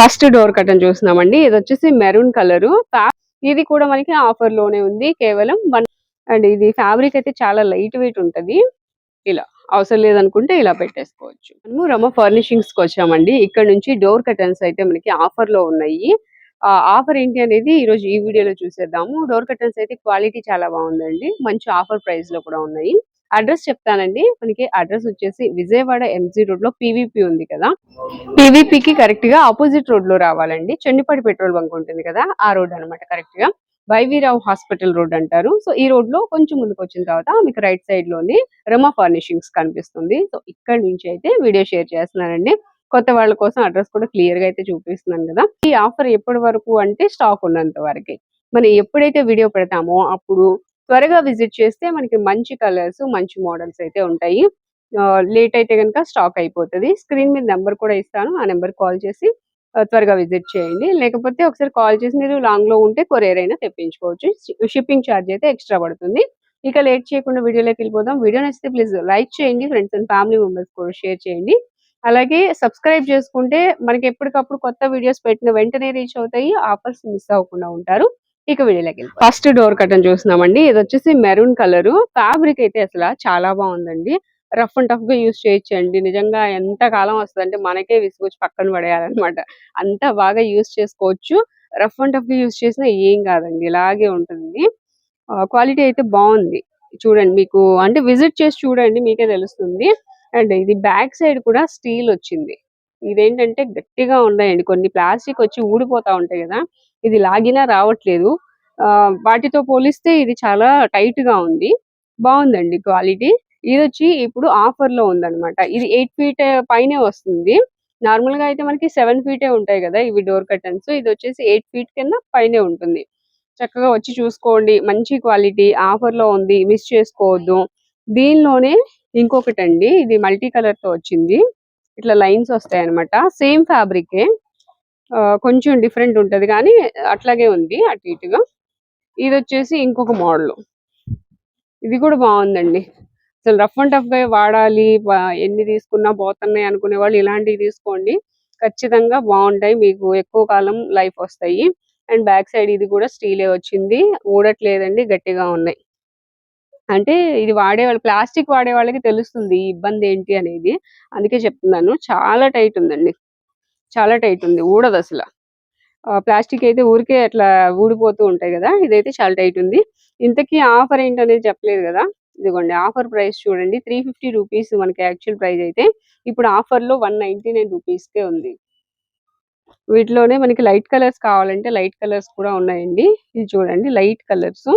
First door curtain చూస్తున్నామండి. ఇది వచ్చేసి మెరూన్ కలర్. ఇది కూడా మనకి ఆఫర్ లోనే ఉంది. కేవలం 1 అండ్ ఇది ఫ్యాబ్రిక్ అయితే చాలా లైట్ వెయిట్ ఉంటది. ఇలా అవసరం లేదనుకుంటే ఇలా పెట్టేసుకోవచ్చు. మనము రమ ఫర్నిషింగ్స్ కి వచ్చామండి. ఇక్కడ నుంచి డోర్ కర్టన్స్ అయితే మనకి ఆఫర్ లో ఉన్నాయి. ఆఫర్ ఏంటి అనేది ఈ రోజు ఈ వీడియోలో చూసేద్దాము. డోర్ కర్టన్స్ అయితే క్వాలిటీ చాలా బాగుందండి. మంచి ఆఫర్ ప్రైస్ లో కూడా ఉన్నాయి. అడ్రస్ చెప్తానండి. మనకి అడ్రస్ వచ్చేసి విజయవాడ ఎంజీ రోడ్ లో పీవీపీ ఉంది కదా, పీవీపీకి కరెక్ట్ గా ఆపోజిట్ రోడ్ లో రావాలండి. చెన్నిపడి పెట్రోల్ బంక్ ఉంటుంది కదా, ఆ రోడ్ అనమాట. కరెక్ట్ గా వైవీరావు హాస్పిటల్ రోడ్ అంటారు. సో ఈ రోడ్ లో కొంచెం ముందుకు వచ్చిన తర్వాత మీకు రైట్ సైడ్ లోని రమా ఫర్నిషింగ్స్ కనిపిస్తుంది. సో ఇక్కడ నుంచి అయితే వీడియో షేర్ చేస్తున్నానండి. కొత్త వాళ్ళ కోసం అడ్రస్ కూడా క్లియర్ గా అయితే చూపిస్తున్నాను కదా. ఈ ఆఫర్ ఎప్పటి వరకు అంటే స్టాక్ ఉన్నంత వరకు. మనం ఎప్పుడైతే వీడియో పెడతామో అప్పుడు త్వరగా విజిట్ చేస్తే మనకి మంచి కలర్స్, మంచి మోడల్స్ అయితే ఉంటాయి. లేట్ అయితే కనుక స్టాక్ అయిపోతుంది. స్క్రీన్ మీద నెంబర్ కూడా ఇస్తాను. ఆ నెంబర్ కాల్ చేసి త్వరగా విజిట్ చేయండి. లేకపోతే ఒకసారి కాల్ చేసి మీరు లాంగ్ లో ఉంటే కొరియర్ అయినా తెప్పించుకోవచ్చు. షిప్పింగ్ ఛార్జ్ అయితే ఎక్స్ట్రా పడుతుంది. ఇక లేట్ చేయకుండా వీడియోలోకి వెళ్ళిపోదాం. వీడియో నచ్చితే ప్లీజ్ లైక్ చేయండి. ఫ్రెండ్స్ అండ్ ఫ్యామిలీ మెంబర్స్ కూడా షేర్ చేయండి. అలాగే సబ్స్క్రైబ్ చేసుకుంటే మనకి ఎప్పటికప్పుడు కొత్త వీడియోస్ పెట్టిన వెంటనే రీచ్ అవుతాయి. ఆఫర్స్ మిస్ అవ్వకుండా ఉంటారు. ఇక వీడియోలోకి వెళ్ళి ఫస్ట్ డోర్ కర్టన్ చూస్తున్నామండి. ఇది వచ్చేసి మెరూన్ కలర్. ఫ్యాబ్రిక్ అయితే అసలు చాలా బాగుందండి. రఫ్ అండ్ టఫ్ గా యూస్ చేయొచ్చండి. నిజంగా ఎంత కాలం వస్తుంది అంటే మనకే విసుగొచ్చి పక్కన పడేయాలన్నమాట. అంత బాగా యూస్ చేసుకోవచ్చు. రఫ్ అండ్ టఫ్ గా యూస్ చేసినా ఏం కాదండి, ఇలాగే ఉంటుంది. క్వాలిటీ అయితే బాగుంది. చూడండి, మీకు అంటే విజిట్ చేసి చూడండి, మీకే తెలుస్తుంది. అండ్ ఇది బ్యాక్ సైడ్ కూడా స్టీల్ వచ్చింది. ఇదేంటంటే గట్టిగా ఉన్నాయండి. కొన్ని ప్లాస్టిక్ వచ్చి ఊడిపోతా ఉంటాయి కదా, ఇది లాగినా రావట్లేదు. వాటితో పోలిస్తే ఇది చాలా టైట్ గా ఉంది. బాగుందండి క్వాలిటీ. ఇది వచ్చి ఇప్పుడు ఆఫర్ లో ఉందన్నమాట. ఇది 8 ఫీట్ పైనే వస్తుంది. నార్మల్ గా అయితే మనకి 7 ఫీటే ఉంటాయి కదా ఇవి డోర్ కర్టన్స్. ఇది వచ్చేసి 8 ఫీట్ కింద పైనే ఉంటుంది. చక్కగా వచ్చి చూసుకోండి. మంచి క్వాలిటీ ఆఫర్ లో ఉంది, మిస్ చేసుకోవద్దు. దీనిలోనే ఇంకొకటండి, ఇది మల్టీ కలర్ తో వచ్చింది. ఇట్లా లైన్స్ వస్తాయి అనమాట. సేమ్ ఫ్యాబ్రికే, కొంచెం డిఫరెంట్ ఉంటది కానీ అట్లాగే ఉంది అటు ఇటుగా. ఇది వచ్చేసి ఇంకొక మోడల్. ఇది కూడా బాగుందండి. అసలు రఫ్ అండ్ టఫ్ గా వాడాలి, ఎన్ని తీసుకున్నా పోతున్నాయి అనుకునే వాళ్ళు ఇలాంటివి తీసుకోండి. ఖచ్చితంగా బాగుంటాయి, మీకు ఎక్కువ కాలం లైఫ్ వస్తాయి. అండ్ బ్యాక్ సైడ్ ఇది కూడా స్టీలే వచ్చింది. ఊడట్లేదండి, గట్టిగా ఉన్నాయి. అంటే ఇది వాడేవాళ్ళు, ప్లాస్టిక్ వాడే వాళ్ళకి తెలుస్తుంది ఈ ఇబ్బంది ఏంటి అనేది. అందుకే చెప్తున్నాను. చాలా టైట్ ఉందండి, చాలా టైట్ ఉంది, ఊడదు అసలు. ప్లాస్టిక్ అయితే ఊరికే అట్లా ఊడిపోతూ ఉంటాయి కదా, ఇదైతే చాలా టైట్ ఉంది. ఇంతకీ ఆఫర్ ఏంటనేది చెప్పలేదు కదా. ఇదిగోండి ఆఫర్ ప్రైస్ చూడండి. 350 రూపీస్ మనకి యాక్చువల్ ప్రైస్ అయితే, ఇప్పుడు ఆఫర్ లో 199 రూపీస్ కే ఉంది. వీటిలోనే మనకి లైట్ కలర్స్ కావాలంటే లైట్ కలర్స్ కూడా ఉన్నాయండి. ఇది చూడండి, లైట్ కలర్స్.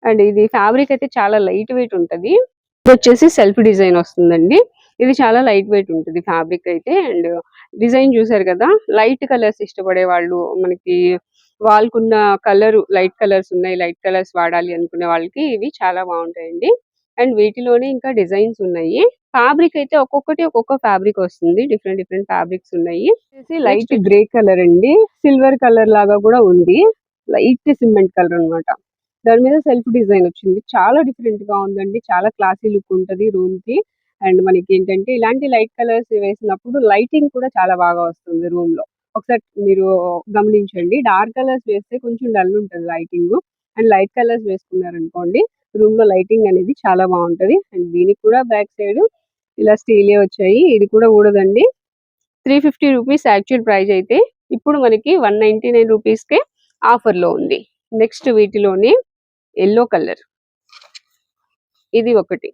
అండ్ ఇది ఫ్యాబ్రిక్ అయితే చాలా లైట్ వెయిట్ ఉంటది. ఇది వచ్చేసి సెల్ఫ్ డిజైన్ వస్తుందండి. ఇది చాలా లైట్ వెయిట్ ఉంటుంది ఫ్యాబ్రిక్ అయితే. అండ్ డిజైన్ చూసారు కదా, లైట్ కలర్స్ ఇష్టపడే వాళ్ళు, మనకి వాళ్ళకున్న కలర్ లైట్ కలర్స్ ఉన్నాయి, లైట్ కలర్స్ వాడాలి అనుకునే వాళ్ళకి ఇవి చాలా బాగుంటాయండి. అండ్ వీటిలోనే ఇంకా డిజైన్స్ ఉన్నాయి. ఫ్యాబ్రిక్ అయితే ఒక్కొక్కటి ఒక్కొక్క ఫ్యాబ్రిక్ వస్తుంది. డిఫరెంట్ డిఫరెంట్ ఫ్యాబ్రిక్స్ ఉన్నాయి. లైట్ గ్రే కలర్ అండి, సిల్వర్ కలర్ లాగా కూడా ఉంది. లైట్ సిమెంట్ కలర్ అన్నమాట. దాని మీద సెల్ఫ్ డిజైన్ వచ్చింది. చాలా డిఫరెంట్ గా ఉందండి. చాలా క్లాసీ లుక్ ఉంటది రూమ్ కి. అండ్ మనకి ఏంటంటే ఇలాంటి లైట్ కలర్స్ వేసినప్పుడు లైటింగ్ కూడా చాలా బాగా వస్తుంది రూమ్ లో. ఒకసారి మీరు గమనించండి. డార్క్ కలర్స్ వేస్తే కొంచెం డల్ ఉంటది లైటింగ్. అండ్ లైట్ కలర్స్ వేసుకున్నారనుకోండి, రూమ్ లో లైటింగ్ అనేది చాలా బాగుంటది. అండ్ దీనికి కూడా బ్యాక్ సైడ్ ఇలా స్టీలే వచ్చాయి. ఇది కూడా ఊడదండి. 350 రూపీస్ యాక్చువల్ ప్రైస్ అయితే, ఇప్పుడు మనకి 199 రూపీస్ కే ఆఫర్ లో ఉంది. నెక్స్ట్ వీటిలోని ఎల్లో కలర్, ఇది ఒకటి.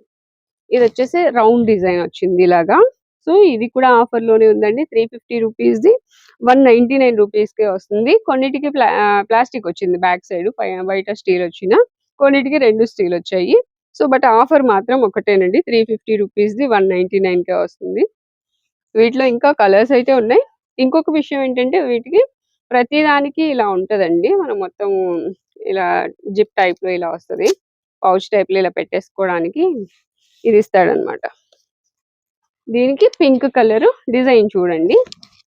ఇది వచ్చేసి రౌండ్ డిజైన్ వచ్చింది ఇలాగా. సో ఇది కూడా ఆఫర్ లోనే ఉందండి. 350 రూపీస్ ది 199 రూపీస్ కే వస్తుంది. కొన్నిటికి ప్లాస్టిక్ వచ్చింది బ్యాక్ సైడ్, బయట స్టీల్ వచ్చిన, కొన్నిటికి 2 స్టీల్ వచ్చాయి. సో బట్ ఆఫర్ మాత్రం ఒకటేనండి. 350 రూపీస్ ది 199 కే వస్తుంది. వీటిలో ఇంకా కలర్స్ అయితే ఉన్నాయి. ఇంకొక విషయం ఏంటంటే, వీటికి ప్రతి దానికి ఇలా ఉంటదండి. మనం మొత్తం ఇలా జిప్ టైప్ లో ఇలా వస్తది. పౌచ్ టైప్ లో ఇలా పెట్టేసుకోవడానికి ఇది ఇస్తాడనమాట. దీనికి పింక్ కలర్ డిజైన్ చూడండి.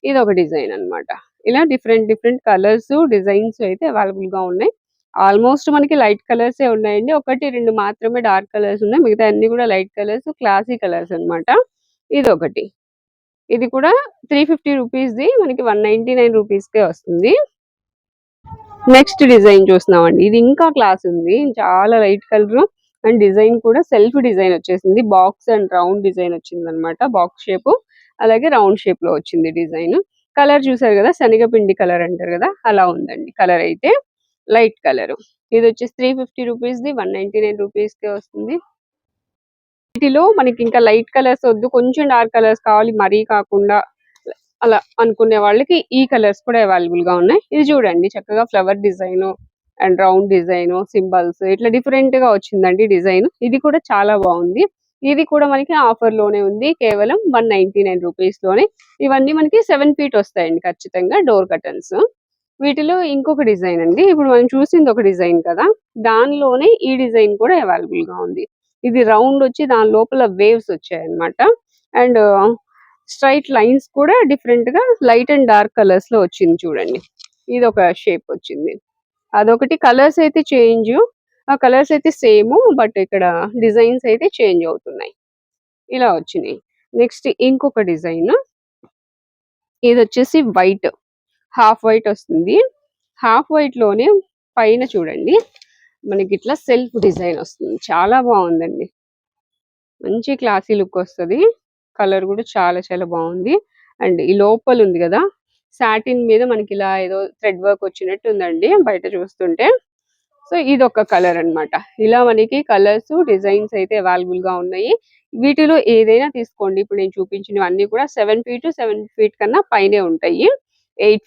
ఇది ఒక డిజైన్ అన్నమాట. ఇలా డిఫరెంట్ డిఫరెంట్ కలర్స్, డిజైన్స్ అయితే అవైలబుల్ గా ఉన్నాయి. ఆల్మోస్ట్ మనకి లైట్ కలర్స్ ఉన్నాయండి. 1, 2 మాత్రమే డార్క్ కలర్స్ ఉన్నాయి. మిగతా అన్ని కూడా లైట్ కలర్స్, క్లాసీ కలర్స్ అన్నమాట. ఇది ఒకటి. ఇది కూడా 350 రూపీస్ది మనకి 199 రూపీస్కే వస్తుంది. నెక్స్ట్ డిజైన్ చూస్తున్నామండి. ఇది ఇంకా క్లాస్ ఉంది. చాలా లైట్ కలర్ అండ్ డిజైన్ కూడా సెల్ఫ్ డిజైన్ వచ్చేసింది. బాక్స్ అండ్ రౌండ్ డిజైన్ వచ్చింది అనమాట. బాక్స్ షేప్ అలాగే రౌండ్ షేప్ లో వచ్చింది డిజైన్. కలర్ చూసారు కదా, శనగపిండి కలర్ అంటారు కదా, అలా ఉందండి. కలర్ అయితే లైట్ కలర్. ఇది వచ్చేసి 350 రూపీస్ది 199 రూపీస్కే వస్తుంది. వీటిలో మనకి ఇంకా లైట్ కలర్స్ వద్దు, కొంచెం డార్క్ కలర్స్ కావాలి, మరీ కాకుండా అలా అనుకునే వాళ్ళకి ఈ కలర్స్ కూడా అవైలబుల్ గా ఉన్నాయి. ఇది చూడండి, చక్కగా flower design and round design, symbols ఇట్లా డిఫరెంట్ గా వచ్చిందండి డిజైన్. ఇది కూడా చాలా బాగుంది. ఇది కూడా మనకి ఆఫర్ లోనే ఉంది, కేవలం 199 రూపీస్ లోనే. ఇవన్నీ మనకి 7 ఫీట్ వస్తాయండి ఖచ్చితంగా డోర్ కర్టన్స్. వీటిలో ఇంకొక డిజైన్ అండి. ఇప్పుడు మనం చూసింది ఒక డిజైన్ కదా, దానిలోనే ఈ డిజైన్ కూడా అవైలబుల్ గా ఉంది. ఇది రౌండ్ వచ్చి దాని లోపల వేవ్స్ వచ్చాయి అన్నమాట. అండ్ స్ట్రైట్ లైన్స్ కూడా డిఫరెంట్ గా లైట్ అండ్ డార్క్ కలర్స్ లో వచ్చింది చూడండి. ఇది ఒక షేప్ వచ్చింది. అదొకటి. కలర్స్ అయితే చేంజ్, ఆ కలర్స్ అయితే సేమ్, బట్ ఇక్కడ డిజైన్స్ అయితే చేంజ్ అవుతున్నాయి. ఇలా వచ్చినాయి. నెక్స్ట్ ఇంకొక డిజైన్. ఇది వచ్చేసి వైట్, హాఫ్ వైట్ వస్తుంది. హాఫ్ వైట్ లోనే పైన చూడండి మనకి ఇట్లా సెల్ఫ్ డిజైన్ వస్తుంది. చాలా బాగుందండి, మంచి క్లాసీ లుక్ వస్తుంది. కలర్ కూడా చాలా చాలా బాగుంది. అండ్ ఈ లోపల ఉంది కదా, సాటిన్ మీద మనకి ఇలా ఏదో థ్రెడ్ వర్క్ వచ్చినట్టు ఉందండి బయట చూస్తుంటే. సో ఇది ఒక కలర్ అన్నమాట. ఇలా మనకి కలర్స్ డిజైన్స్ అయితే అవైలబుల్ గా ఉన్నాయి. వీటిలో ఏదైనా తీసుకోండి. ఇప్పుడు నేను చూపించినవి అన్ని కూడా 7 ఫీట్ కన్నా పైనే ఉంటాయి. 8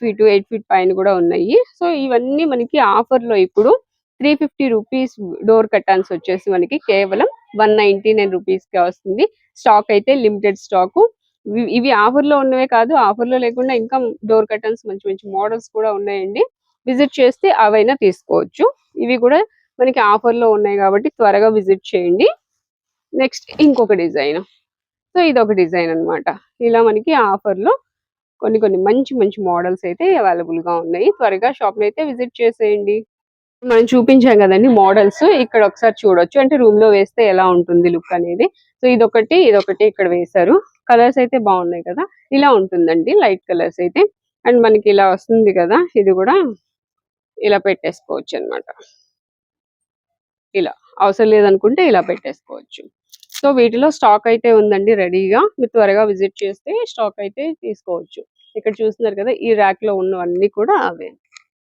ఫీట్ పైన కూడా ఉన్నాయి. సో ఇవన్నీ మనకి ఆఫర్ లో ఇప్పుడు 350 రూపీస్ డోర్ కర్టన్స్ వచ్చేసి మనకి కేవలం 199 రూపీస్ కే వస్తుంది. స్టాక్ అయితే లిమిటెడ్ స్టాక్. ఇవి ఆఫర్ లో ఉన్నవే కాదు, ఆఫర్ లో లేకుండా ఇంకా డోర్ కర్టన్స్ మంచి మంచి మోడల్స్ కూడా ఉన్నాయండి. విజిట్ చేస్తే అవైనా తీసుకోవచ్చు. ఇవి కూడా మనకి ఆఫర్ లో ఉన్నాయి కాబట్టి త్వరగా విజిట్ చేయండి. నెక్స్ట్ ఇంకొక డిజైన్. సో ఇది ఒక డిజైన్ అన్నమాట. ఇలా మనకి ఆఫర్ లో కొన్ని కొన్ని మంచి మంచి మోడల్స్ అయితే అవైలబుల్ గా ఉన్నాయి. త్వరగా షాప్ అయితే విజిట్ చేసేయండి. మనం చూపించాం కదండి మోడల్స్, ఇక్కడ ఒకసారి చూడొచ్చు. అంటే రూమ్ లో వేస్తే ఎలా ఉంటుంది లుక్ అనేది. సో ఇదొకటి ఇదొకటి ఇక్కడ వేశారు. కలర్స్ అయితే బాగున్నాయి కదా. ఇలా ఉంటుందండి లైట్ కలర్స్ అయితే. అండ్ మనకి ఇలా వస్తుంది కదా, ఇది కూడా ఇలా పెట్టేసుకోవచ్చు అన్నమాట. ఇలా అవసరం లేదనుకుంటే ఇలా పెట్టేసుకోవచ్చు. సో వీటిలో స్టాక్ అయితే ఉందండి రెడీగా. మీరు త్వరగా విజిట్ చేస్తే స్టాక్ అయితే తీసుకోవచ్చు. ఇక్కడ చూస్తున్నారు కదా, ఈ ర్యాక్ లో ఉన్నవన్నీ కూడా అవే.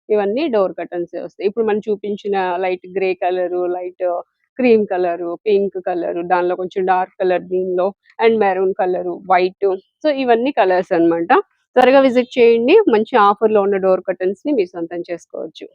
ఇవన్నీ డోర్ కర్టన్స్ వస్తాయి. ఇప్పుడు మనం చూపించిన light grey colour, light cream colour, pink colour, దానిలో కొంచెం డార్క్ కలర్ దీనిలో, and maroon colour, white. So ఇవన్నీ కలర్స్ అన్నమాట. త్వరగా విజిట్ చేయండి. మంచి ఆఫర్ లో ఉన్న డోర్ కర్టన్స్ ని మీరు సొంతం చేసుకోవచ్చు.